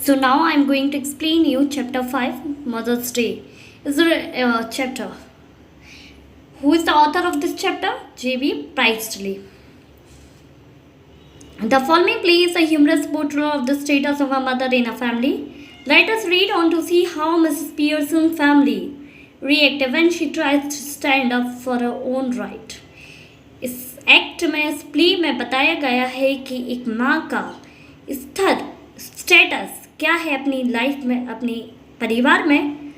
So now I'm going to explain you chapter 5 Mother's Day. Is the chapter. Who is the author of this chapter? J.B. Priestley. The following play is a humorous portrayal of the status of a mother in a family. Let us read on to see how Mrs. Pearson's family reacted when she tries to stand up for her own right. इस act में इस play में बताया गया है कि एक माँ का स्तर स्टेटस क्या है अपनी लाइफ में, अपनी परिवार में,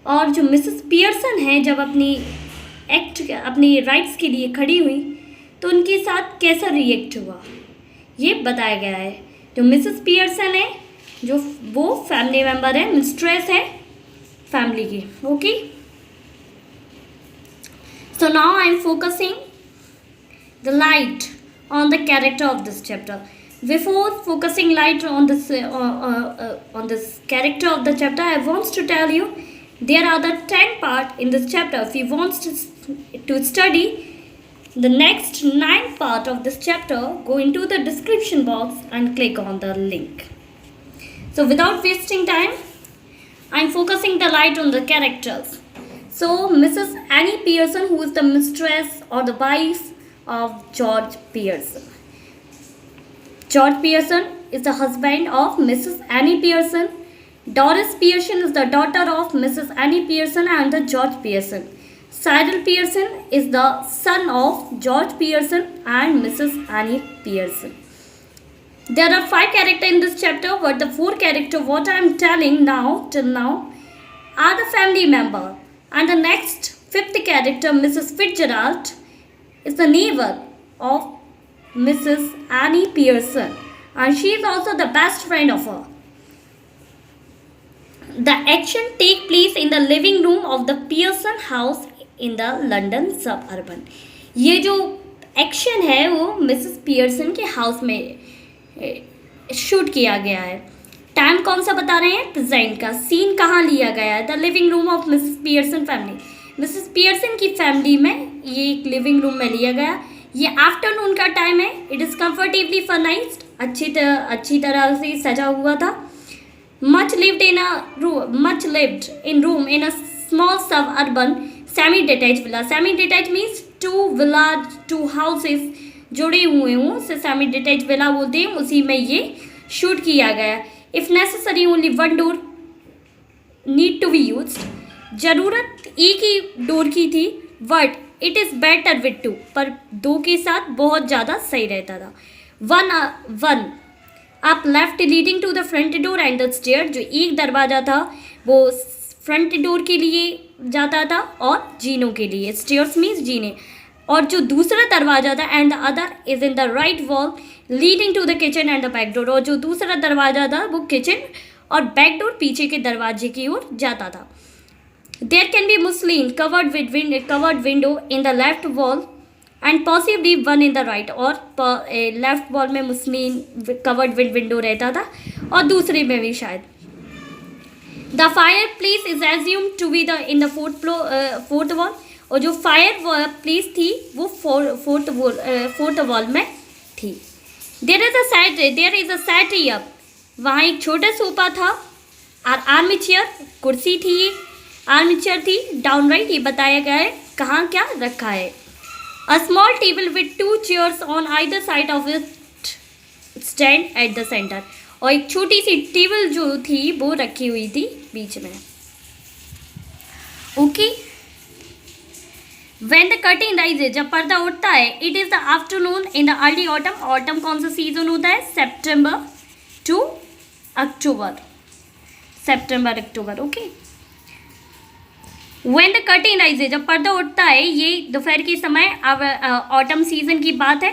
और जो मिसेस पियर्सन है जब अपनी राइट्स के लिए खड़ी हुई तो उनके साथ कैसा रिएक्ट हुआ ये बताया गया है। जो मिसेस पियर्सन है जो वो फैमिली मेम्बर है, मिस्ट्रेस है फैमिली की। Okay, so now I am focusing the light on the character of this chapter. Before focusing light on this character of the chapter, I want to tell you there are the 10 part in this chapter. If you want to study the next 9 part of this chapter, go into the description box and click on the link. So without wasting time, I am focusing the light on the characters. So Mrs. Annie Pearson, who is the mistress or the wife of George Pearson. George Pearson is the husband of Mrs. Annie Pearson. Doris Pearson is the daughter of Mrs. Annie Pearson and the George Pearson. Cyril Pearson is the son of George Pearson and Mrs. Annie Pearson. There are 5 characters in this chapter, but the 4 characters what I am telling till now are the family member. And the next 5th character, Mrs. Fitzgerald, is the neighbor of Mrs. Annie Pearson, and she is also the best friend of her. The action takes place in the living room of the Pearson house in the London suburban. ये जो action है वो Mrs Pearson के house में shoot किया गया है। Time कौन सा बता रहे हैं? प्रेजेंट का। सीन कहाँ लिया गया है? The living room of Mrs Pearson family. Mrs Pearson की फैमिली में ये एक लिविंग रूम में लिया गया। ये आफ्टरनून का टाइम है। इट इज़ कंफर्टेबली फर्नाइज्ड, अच्छी तरह से सजा हुआ था। Much lived in room in a small suburban semi detached villa. Semi detached means 2 houses जुड़े हुए हों से सेमी डिटैच विला बोलते हैं। उसी में ये शूट किया गया। If necessary only 1 door need to be used. ज़रूरत एक ही डोर की थी, but it is better with 2, पर 2 के साथ बहुत ज़्यादा सही रहता था। One up left leading to the front door and the stair. जो एक दरवाज़ा था वो फ्रंट डोर के लिए जाता था और जीनों के लिए, स्टेयर्स मीन्स जीने। और जो दूसरा दरवाज़ा था and the other is in the right wall leading to the kitchen and the back door. और जो दूसरा दरवाज़ा था वो किचन और बैक डोर पीछे के दरवाजे की ओर जाता था। There can be muslin covered window in the left wall and possibly one in the right. और लेफ्ट वॉल में मुस्लिन कवर्ड विंडो रहता था और दूसरे में भी शायद। The fire place is assume to be in the fourth wall. और जो फायर प्लेस थी वो फोर्थ वॉल में थी। There is a settee up. वहाँ एक छोटा सोफा था और आर्मी चेयर कुर्सी थी, आर्मी चेयर थी डाउन राइट। ये बताया गया है कहाँ क्या रखा है। A small table with 2 chairs on either side of it stand at the centre. और एक छोटी सी टेबल जो थी वो रखी हुई थी बीच में। Okay, When the curtain rises, जब पर्दा उठता है, it is the afternoon in the early autumn. Autumn कौन सा सीजन होता है? September to October. September, October, okay. When the curtain rises, जब पर्दा उठता है, ये दोपहर के समय ऑटम सीजन की बात है।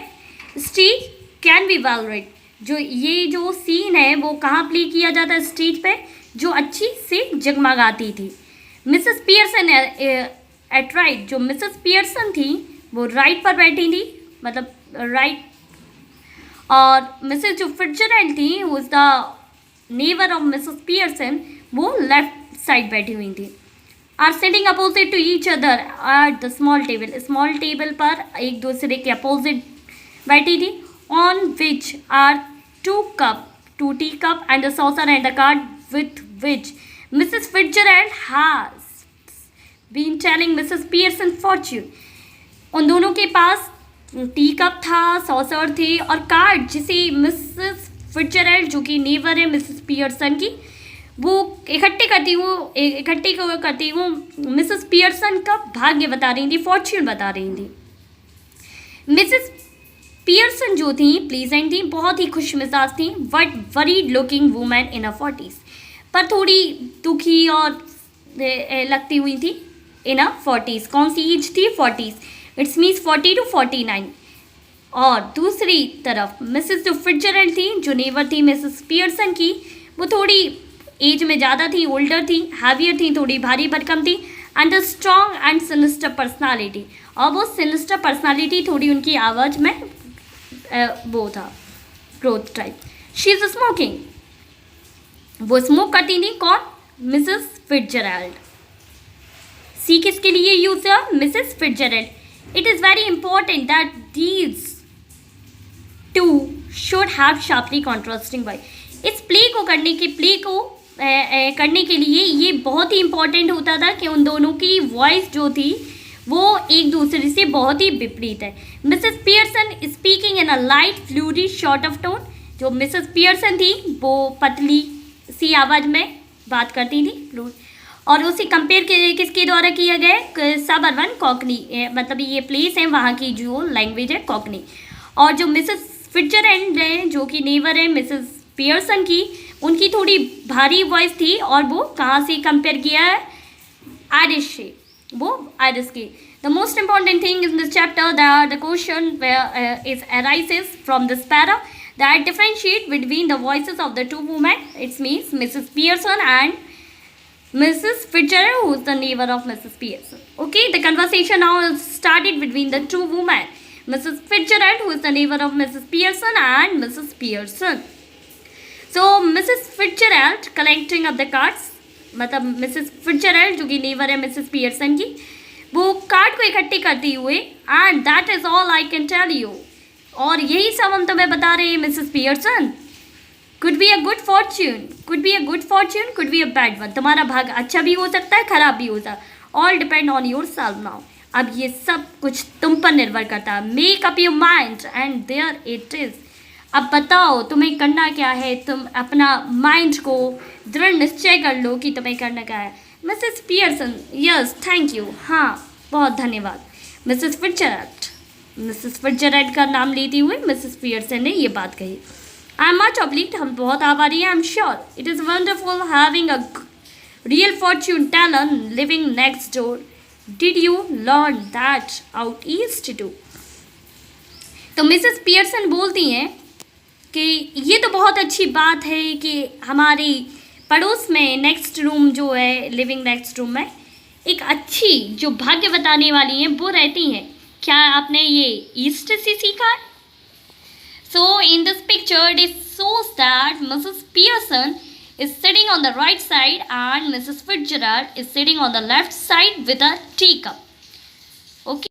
Stage can be well lit. जो सीन है वो कहाँ प्ले किया जाता है? स्टेज पे, जो अच्छी से जगमगाती थी। Mrs Pearson at right. जो मिसेस पियर्सन थी वो राइट पर बैठी थी, मतलब राइट। और मिसेस जो फिट्जरैल्ड थी who is the neighbour of Mrs Pearson, वो लेफ्ट साइड बैठी हुई थी। Are sitting opposite to each other at the small table. Small table पर एक दूसरे के अपोजिट बैठी थी। On which are 2 cup 2 teacup and the saucer and the card with which Mrs. Fitzgerald has been telling Mrs. Pearson fortune. उन दोनों के पास tea cup था, सॉसर थे और कार्ड जिसे मिसेस फिट्जरैल्ड जो कि नेबर है मिसेस पियर्सन की, वो इकट्ठी करती वो मिसेस पियर्सन का भाग्य बता रही थी, फॉर्च्यून बता रही थी. मिसेस पियर्सन जो थी प्लीजेंट थी, बहुत ही खुश मिजाज थी, but worried looking women in a 40s, पर थोड़ी दुखी और लगती हुई थी इन अ 40s. कौन सी एज थी? 40s. It's means 40 to 49. और दूसरी तरफ मिसेस जो फिट्जरैल्ड थी, जो नेबर थी मिसेस पियर्सन की, वो थोड़ी एज में ज़्यादा थी, ओल्डर थी, हैवियर थी, थोड़ी भारी भरकम थी, and a strong and sinister personality. और वो सिनिस्टर पर्सनालिटी थोड़ी उनकी आवाज़ में वो था growth type. She is smoking. वो स्मोक करती थी. कौन? मिसेस फिट्जरैल्ड. सी किसके लिए यूज है? Mrs Fitzgerald. It is very important that these two should have sharply contrasting voice. इस प्ले को करने के लिए ये बहुत ही इंपॉर्टेंट होता था कि उन दोनों की वॉइस जो थी वो एक दूसरे से बहुत ही विपरीत है. Mrs Pearson speaking in a light flurry sort of tone. जो मिसेस पियर्सन थी वो पतली सी आवाज़ में बात करती थी, और उसे कंपेयर किसके द्वारा किया गया है? सबअर्बन कॉकनी, मतलब ये प्लेस है वहाँ की जो लैंग्वेज है कॉकनी. और जो मिसेस फिट्जरैल्ड है जो कि नेबर है मिसेस पियर्सन की, उनकी थोड़ी भारी वॉइस थी, और वो कहाँ से कंपेयर किया है? आयरिश से. वो आयरिश की. The most important thing in this chapter that the question is arises from this para that differentiate between the voices of the two women. It means Mrs. Pearson and Mrs. Fitzgerald, who is the neighbor of Mrs. Pearson. Okay, the conversation now started between the two women, Mrs. Fitzgerald, who is the neighbor of Mrs. Pearson, and Mrs. Pearson. So Mrs. Fitzgerald collecting up the cards, मतलब Mrs. Fitzgerald जो कि neighbour है Mrs. Pearson की, वो card को इकट्ठी करती हुए, and that is all I can tell you. और यही सब हम तुम्हें बता रहे हैं Mrs Pearson. Could be a good Fortune, could be a bad one. तुम्हारा भाग अच्छा भी हो सकता है, खराब भी हो सकता है. All depend on yourself now. अब ये सब कुछ तुम पर निर्भर करता है. Make up your mind and there it is. अब बताओ तुम्हें करना क्या है. तुम अपना माइंड को दृढ़ निश्चय कर लो कि तुम्हें करना क्या है. Mrs Pearson. Yes, thank you. हाँ, बहुत धन्यवाद. मिसेस फिट्जरैल्ड का नाम लेते हुए मिसेस पियर्सन ने ये बात कही. I am much obliged. हम बहुत आभारी हैं. I am sure it is wonderful having a real fortune teller living next door. Did you learn that out east too? तो मिसेस पियर्सन बोलती हैं कि ये तो बहुत अच्छी बात है कि हमारी पड़ोस में नेक्स्ट रूम जो है, लिविंग नेक्स्ट रूम में एक अच्छी जो भाग्य बताने वाली हैं वो रहती हैं. क्या आपने ये ईस्ट से सीखा है? So in this picture it shows that Mrs. Pearson is sitting on the right side and Mrs. Fitzgerald is sitting on the left side with a teacup. Okay.